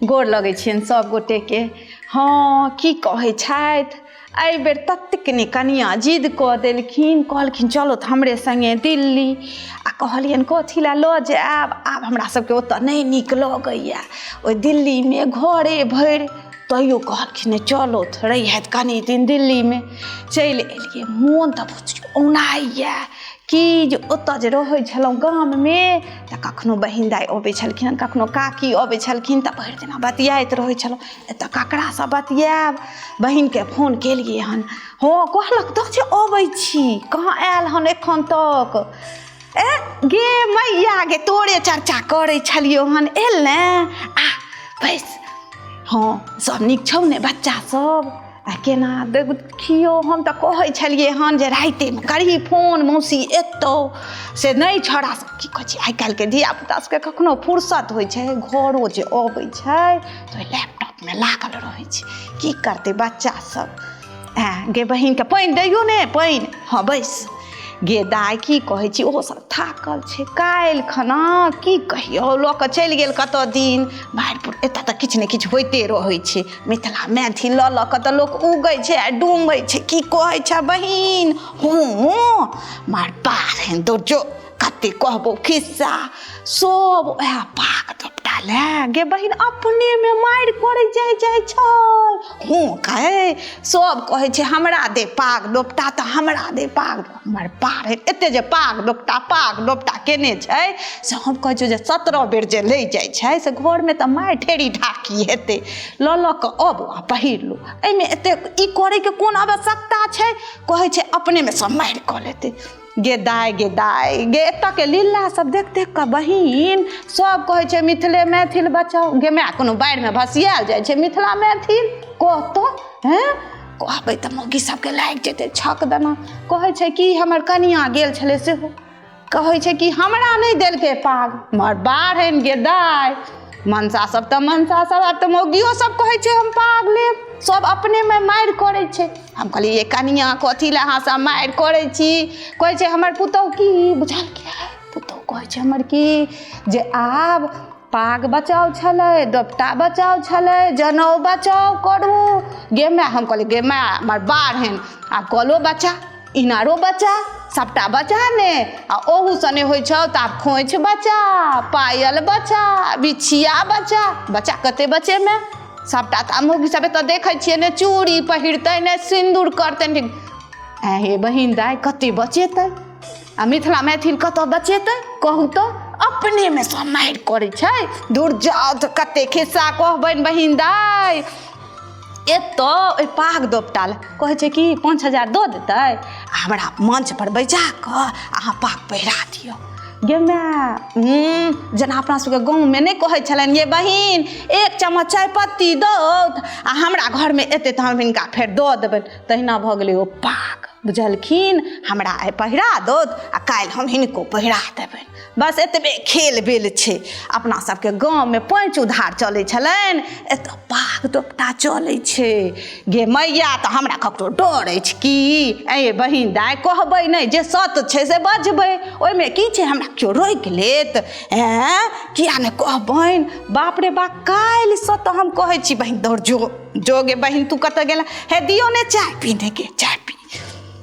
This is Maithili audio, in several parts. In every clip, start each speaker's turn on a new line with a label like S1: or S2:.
S1: गोर लगै छियनि सब गोटे के। हाँ की कहै छथि एहि बेर ततेक ने कनिया जिद कऽ देलखिन, कहलखिन चलो तऽ हमरे संगे दिल्ली। आ कहलियनि कथी लए लऽ जायब, आब हमरा सबके ओतऽ नहि नीक लगैया ओहि दिल्लीमे घरे भरि, तैयो कहलखिन चलो तऽ रहिहथि कनि दिन दिल्लीमे। चलि एलियै, मोन तऽ बुझियौ औनाइया कि जे ओतऽ जे रहै छलहुँ गाममे तऽ कखनो बहिन दाइ अबै छलखिन, कखनो काकी अबै छलखिन तऽ भरि दिना बतियाइत रहै छलहुँ। एतऽ ककरासँ बतियाब, बहिनके फोन केलियै हन, हाँ कहलक तऽ जे अबै छी, कहाँ आयल हन एखन तक। गे मैया गे तोरे चर्चा करै छलियौ हन, आयल ने आ बैस। हाँ सब नीक छौ ने बच्चा सब, आ केना देखियौ हम तऽ कहै छलियै हन जे रातिमे करही फोन, मौसी एतौ से नहि छोड़ा सब की कहै छै आइ काल्हिके धियापुता सबके कखनो फुर्सत होइ छै, घरो जे अबै छै तऽ लैपटॉपमे लागल रहै छै, की करतै बच्चा सब। गे बहिनके पानि दैयो ने पानि, हाँ बैस। गे दाइ की कहै छी ओहो सब थाकल छै, काल्हि खना की कहियौ लऽ कऽ चलि गेल कतऽ दिन बाहरपुर। एतऽ तऽ किछु ने किछु होइते रहै छै, मिथिला मैथिल लऽ कऽ तऽ लोक उगै छै आ डूमै छै, की कहै छै बहिन। हूँ मार पार दौड़ जो, कते कहबो खिस्सा सब वएह पाग दोपटा लए। गे बहिन अपनेमे मारि करै जाइ छै। हूँ कहे सब कहै छै हमरा दे पाग दोपटा, तऽ हमरा दे पाग। हमर पार एते जे पाग दोपटा केने छै से हम कहै छियै जे 17 बेर जे लै जाइ छै से घरमे तऽ मारि ठेरी ढाकी हेतै, लऽ कऽ अब आ पहिर लो। एहिमे एतेक ई करैके कोन आवश्यकता छै, कहै छै अपनेमे सब मारि कऽ लेतै। गे दाइ गे एतऽके लीला सब देख कऽ बहिन सब कहै छै मिथिले मैथिल बचाओ। गे माय कोनो बाढ़िमे भसियाल जाइ छै मिथिला मैथिल कहतो कहबै तऽ मौगी सबके लागि जेतै छक देना। कहै छै कि हमर कनिया गेल छलै सेहो, कहै छै कि हमरा नहि देलकै पाग, मर बाढ़नि गे दाइ। मनसा सब आब तऽ मौगियो सब कहै छै हम पाग लेब, सब अपनेमे मारि करै छै। हम कहलियै ये कनिया कथी लए अहाँ सब मारि करै छी, कहै छै हमर पुतहु की बुझलकै, पुतहु कहै छै हमर की जे आब पाग बचाओ छलै, दोपटा बचाओ छलै, जनउ बचाओ करू। गे माय हम कहलियै गे माय हमर बाढ़नि आ कलो बचा, इनारो बचा, सबटा बचा ने। आ ओहूसँ नहि होइ छौ तऽ आब खोइछ बचा, पायल बचा, बिछिया बचा कते बचेमे सबटा। तऽ मौगी सब एतऽ देखै छियै ने चूड़ी पहिरतै ने सिन्दूर करतै, हे बहिन दाइ कते बचेतै आ मिथिला मैथिल कतऽ बचेतै कहू तऽ, अपनेमे सब मारि करै छै। दूर जाउ तऽ कते खिस्सा कहबनि बहिन दाइ। एतऽ ओहि पाग दोपटा लए कहै छै कि 5,000 दऽ देतै आ हमरा मंच पर बैसा कऽ अहाँ पाग पहिरा दियौ। गे माय जेना अपना सबके गाँवमे नहि कहै छलनि ये बहिन 1 चम्मच चायपत्ती दौथ आ हमरा घरमे एतै तऽ हम हिनका फेर दऽ देबनि, तहिना भऽ गेलै ओ पाग। बुझलखिन हमरा आइ पहिरा दौथ आ काल्हि हम हिनको पहिरा देबनि, बस एतबे खेल बेल छै। अपना सबके गाँवमे 5 उधार चलै छलनि, एतऽ पाग दोपटा चलै छै। गे मैया तऽ हमरा ककरो डर अछि कि, ऐ बहिन दाइ कहबै नहि, जे सत छै से बजबै, ओहिमे की छै हमरा केओ रोकि लेत किया नहि कहबनि। बाप रे बाप काल्हिसँ तऽ हम कहै छी बहिन दौड़ जो गे बहिन तू कतऽ गेला, हे दियौ ने चाय पीने गे चाय पी।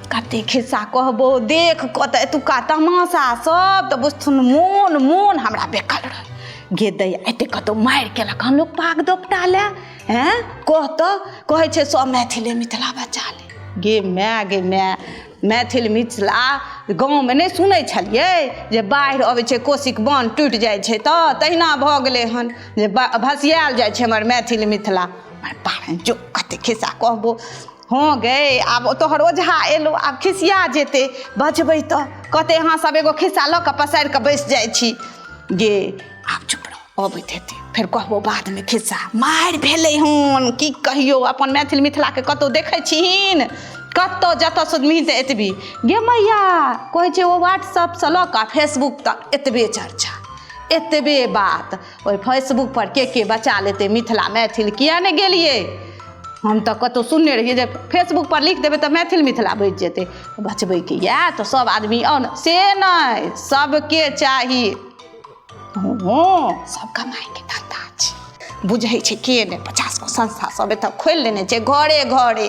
S1: कते खिस्सा कहबो देख कऽ तऽ एतुका तमाशा सब तऽ बुझथुन मोन हमरा बेकल रह। गे दैया एते कतौ मारि केलक हन लोक पाग दोपटा लए, कहै छै सब मैथिले मिथिला बचा ले। गे माय मैथिल मिथिला गाँवमे नहि सुनै छलियै जे बाढ़ि अबै छै कोशीक बान्ह टूटि जाइ छै, तऽ तहिना भऽ गेलै हन जे भसियाल जाइ छै हमर मैथिल मिथिला। जो कते खिस्सा कहबो। हाँ गे आब तोहर ओझा एलो आब खिसिया जेतै, बजबै तऽ कहते अहाँ सब एगो खिस्सा लऽ कऽ पसारि कऽ बैसि जाइ छी। गे आब चुप रह अबैत हेतै फेर कहबो बादमे खिस्सा। मारि भेलै हन की कहियौ, अपन मैथिल मिथिलाके कतहु देखै छीहीन, कतहु जतऽ सुधमिही तऽ एतबी। गे मैया कहै छै ओ व्हाट्सअपसँ लऽ कऽ फेसबुक तक एतबे चर्चा, एतबे बात। ओहि फेसबुक पर के बचा लेतै मिथिला मैथिल, किया नहि गेलियै हम तऽ कतहु सुनने रहियै जे फेसबुक पर लिख देबै तऽ मैथिल मिथिला बचि जेतै। बचबैके यऽ तऽ सब आदमी आउ ने, से नहि सबके चाही। सब कमाइके धंधा छै, बुझै छै के नहि 50 गो संस्था सब एतऽ खोलि लेने छै घरे घरे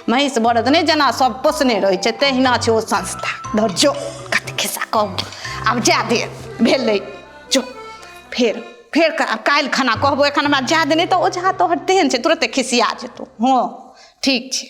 S1: महिष बरद नहि जेना सब पोसने रहै छै तहिना छै ओ संस्था धर जो कते खिस्सा कहू आब जा दे भेलै जो फेर काल्हि खना कहबो एखन हमरा जादे नहि तऽ ओझा तोहर तेहन छै तुरते खिसिया जेतौ हाँ ठीक छै।